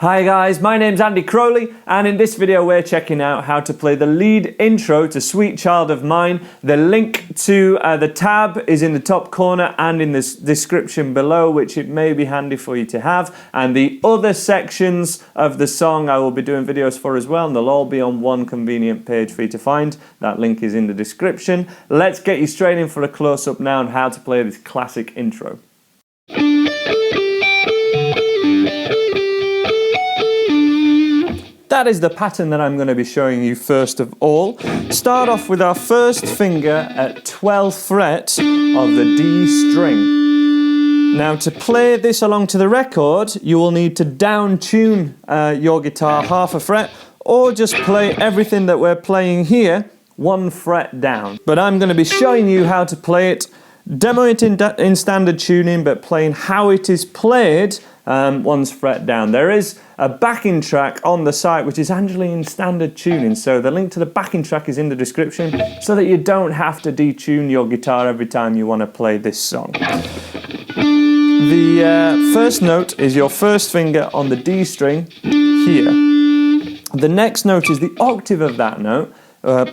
Hi guys, my name's Andy Crowley, and in this video we're checking out how to play the lead intro to Sweet Child of Mine. The link to the tab is in the top corner and in the description below, which it may be handy for you to have. And the other sections of the song I will be doing videos for as well, and they'll all be on one convenient page for you to find. That link is in the description. Let's get you straight in for a close-up now on how to play this classic intro. That is the pattern that I'm going to be showing you first of all. Start off with our first finger at 12th fret of the D string. Now to play this along to the record, you will need to down tune your guitar half a fret, or just play everything that we're playing here 1 fret down. But I'm going to be showing you how to play it, demo it in standard tuning, but playing how it is played 1 fret down. There is a backing track on the site which is actually in standard tuning, so the link to the backing track is in the description so that you don't have to detune your guitar every time you want to play this song. The first note is your first finger on the D string here. The next note is the octave of that note,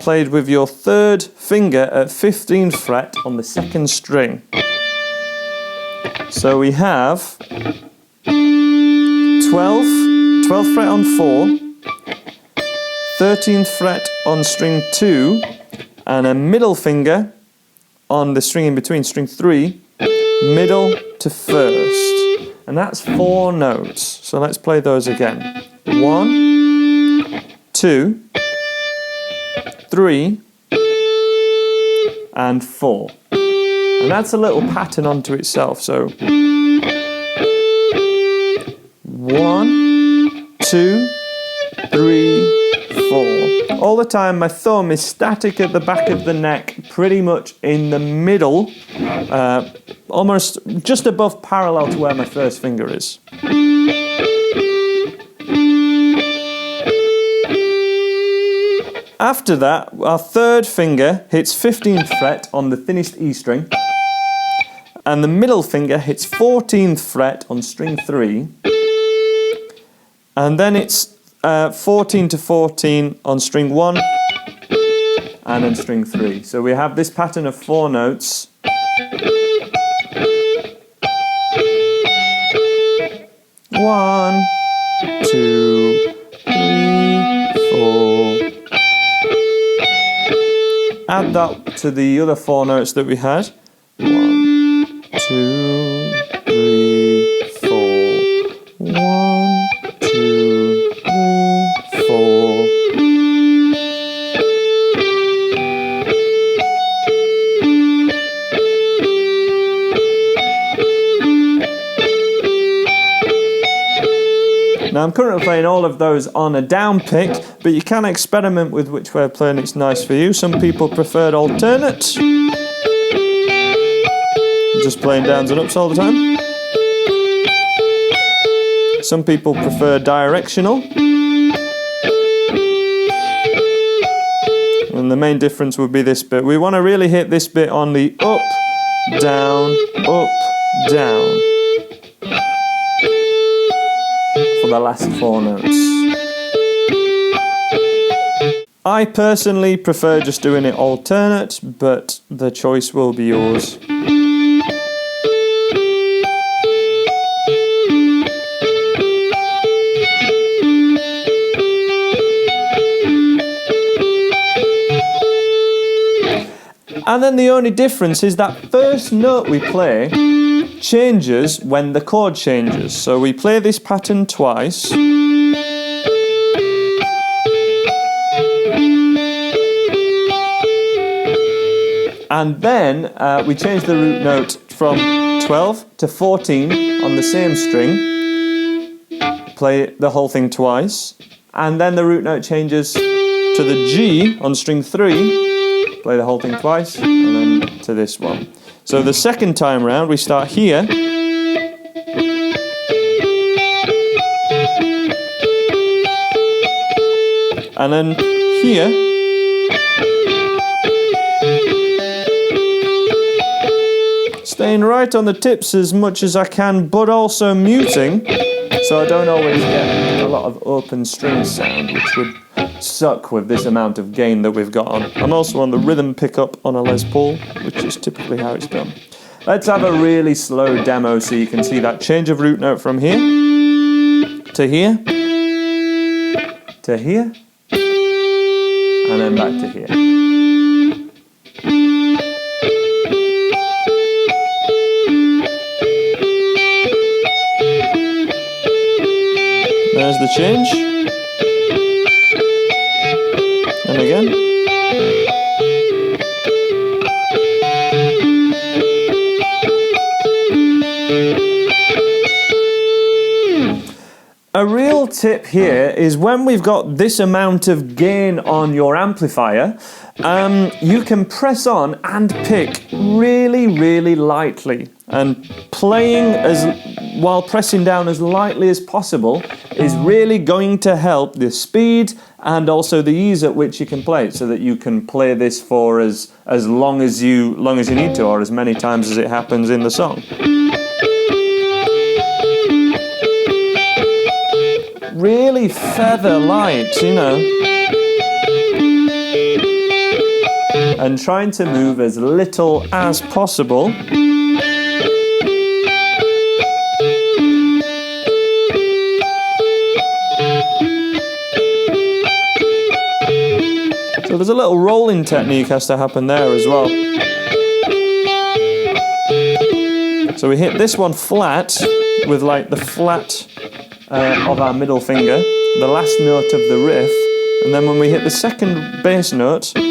played with your third finger at 15th fret on the 2nd string. So we have 12th fret on 4, 13th fret on string 2, and a middle finger on the string in between, string 3, middle to 1st. And that's 4 notes. So let's play those again. 1, 2, 3, and 4. And that's a little pattern unto itself. So 1, 2, 3, 4. All the time my thumb is static at the back of the neck, pretty much in the middle, almost just above parallel to where my first finger is. After that, our third finger hits 15th fret on the thinnest E string, and the middle finger hits 14th fret on string 3, and then it's 14 to 14 on string 1 and on string 3. So we have this pattern of 4 notes. One, 2, 3, 4. Add that to the other 4 notes that we had. 1, 2, 3, 4. 1, 2, 3, 4. Now I'm currently playing all of those on a down pick, but you can experiment with which way of playing it's nice for you. Some people preferred alternate, just playing downs and ups all the time. Some people prefer directional, and the main difference would be this bit. We want to really hit this bit on the up, down, for the last 4 notes. I personally prefer just doing it alternate, but the choice will be yours. And then the only difference is that first note we play changes when the chord changes. So we play this pattern twice. And then we change the root note from 12 to 14 on the same string. Play the whole thing twice. And then the root note changes to the G on string 3. Play the whole thing twice, and then to this one. So the second time round, we start here, and then here, staying right on the tips as much as I can, but also muting, So I don't always get a lot of open string sound, which would suck with this amount of gain that we've got on. I'm also on the rhythm pickup on a Les Paul, which is typically how it's done. Let's have a really slow demo so you can see that change of root note from here to here to here and then back to here. There's the change. And again. A real tip here is when we've got this amount of gain on your amplifier, you can press on and pick really, really lightly. And playing while pressing down as lightly as possible is really going to help the speed and also the ease at which you can play it, so that you can play this for as long as you need to, or as many times as it happens in the song. Really feather light, you know, and trying to move as little as possible. So there's a little rolling technique has to happen there as well. So we hit this one flat with like the flat of our middle finger, the last note of the riff, and then when we hit the second bass note on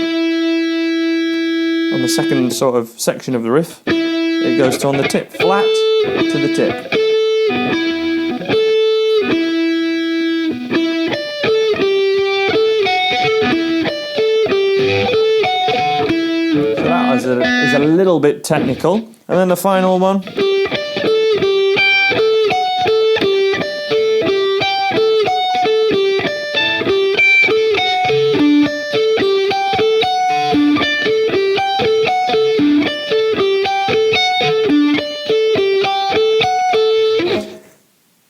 the second sort of section of the riff, it goes to on the tip, flat to the tip. So that is a little bit technical, and then the final one.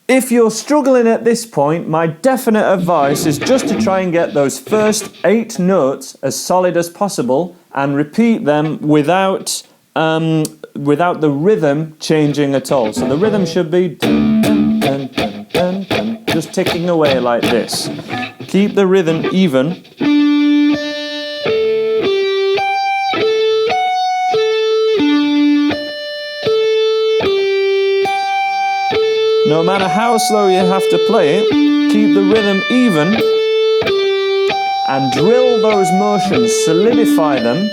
If you're struggling at this point, my definite advice is just to try and get those first 8 notes as solid as possible and repeat them without the rhythm changing at all. So the rhythm should be dun, dun, dun, dun, dun, dun, just ticking away like this. Keep the rhythm even. No matter how slow you have to play it, keep the rhythm even and drill those motions, solidify them.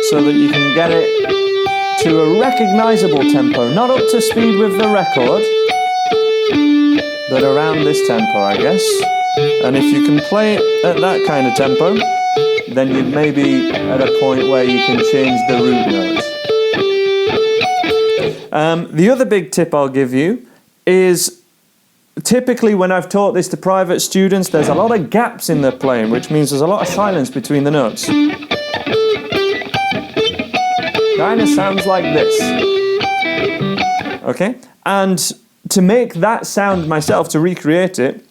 So that you can get it to a recognizable tempo, not up to speed with the record, but around this tempo, I guess. And if you can play it at that kind of tempo, then you'd maybe at a point where you can change the root notes. The other big tip I'll give you is, typically when I've taught this to private students, there's a lot of gaps in their playing, which means there's a lot of silence between the notes. Kind of sounds like this. Okay? And to make that sound myself, to recreate it,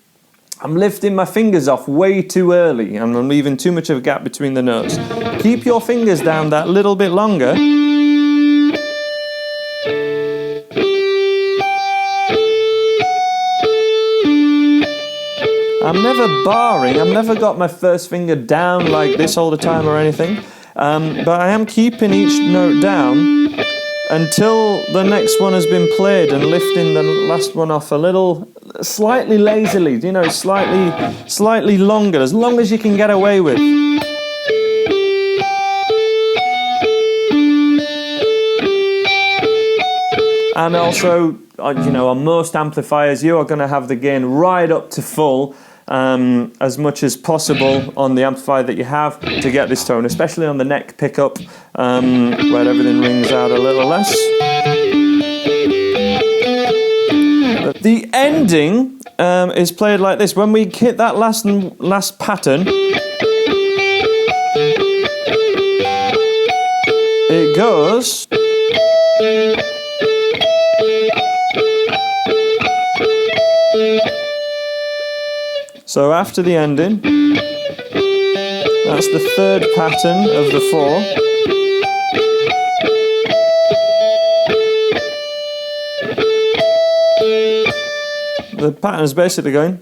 I'm lifting my fingers off way too early and I'm leaving too much of a gap between the notes. Keep your fingers down that little bit longer. I'm never barring, I've never got my first finger down like this all the time or anything, but I am keeping each note down until the next one has been played and lifting the last one off a little, slightly lazily, you know, slightly longer, as long as you can get away with. And also, you know, on most amplifiers, you are going to have the gain right up to full, as much as possible on the amplifier that you have to get this tone, especially on the neck pickup, where everything rings out a little less. The ending is played like this. When we hit that last pattern, it goes So after the ending, that's the third pattern of the 4. The pattern is basically going.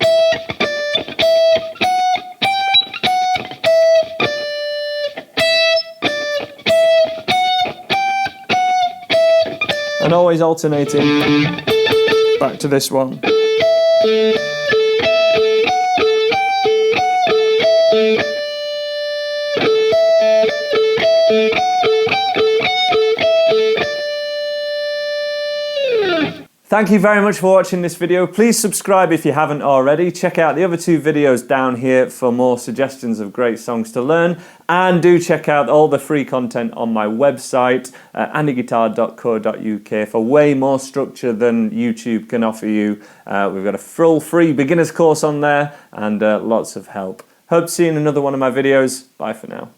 And always alternating back to this one. Thank you very much for watching this video. Please subscribe if you haven't already. Check out the other 2 videos down here for more suggestions of great songs to learn. And do check out all the free content on my website, andyguitar.co.uk, for way more structure than YouTube can offer you. We've got a full free beginner's course on there and lots of help. Hope to see you in another one of my videos. Bye for now.